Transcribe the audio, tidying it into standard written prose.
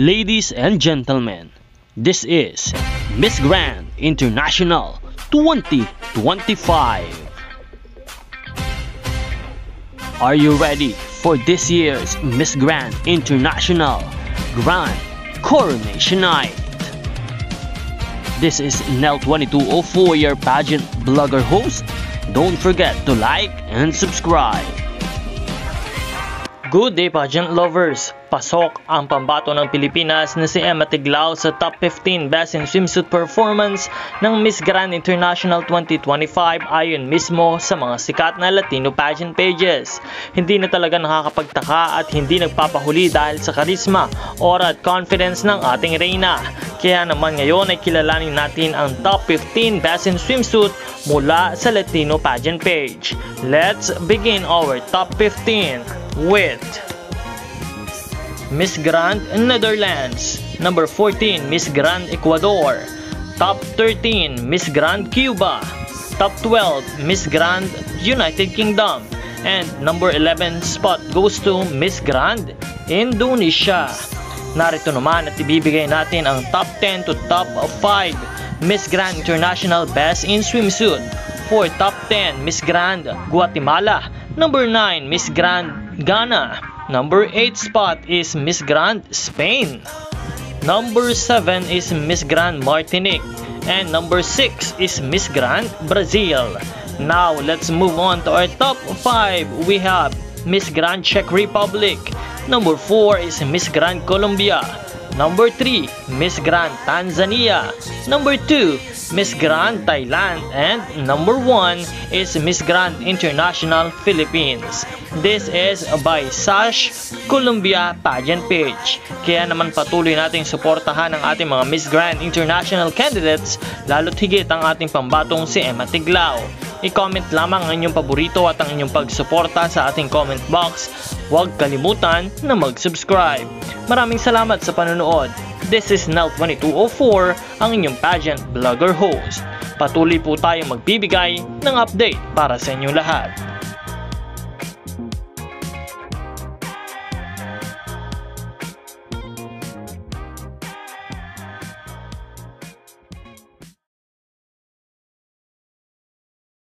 Ladies and gentlemen, this is Miss Grand International 2025. Are you ready for this year's Miss Grand International Grand Coronation Night? This is Nel 2204, your pageant blogger host. Don't forget to like and subscribe. Good day, pageant lovers! Pasok ang pambato ng Pilipinas na si Emma Tiglao sa top 15 Best in Swimsuit Performance ng Miss Grand International 2025 ayon mismo sa mga sikat na Latino pageant pages. Hindi na talaga nakakapagtaka at hindi nagpapahuli dahil sa karisma, aura at confidence ng ating reyna. Kaya naman ngayon ay kilalanin natin ang top 15 Best in Swimsuit mula sa Latino pageant page. Let's begin our top 15 with Miss Grand Netherlands, number 14 Miss Grand Ecuador, top 13 Miss Grand Cuba, top 12 Miss Grand United Kingdom, and number 11 spot goes to Miss Grand Indonesia. Narito naman at ibibigay natin ang top 10 to top 5 Miss Grand International Best in Swimsuit. For top 10 Miss Grand Guatemala, number 9 Miss Grand Ghana, number 8 spot is Miss Grand Spain, number 7 is Miss Grand Martinique, and number 6 is Miss Grand Brazil. Now let's move on to our top 5. We have Miss Grand Czech Republic, number 4 is Miss Grand Colombia, number 3 Miss Grand Tanzania, number 2 Miss Grand Thailand, and number 1 is Miss Grand International Philippines. This is by Sash Columbia Pageant Page. Kaya naman patuloy nating suportahan ang ating mga Miss Grand International candidates, lalo't higit ang ating pambatong si Emma Tiglao. I-comment lamang ang inyong paborito at ang inyong pagsuporta sa ating comment box. Huwag kalimutan na mag-subscribe. Maraming salamat sa panonood. This is Nel 2204, ang inyong pageant blogger host. Patuloy po tayong magbibigay ng update para sa inyong lahat.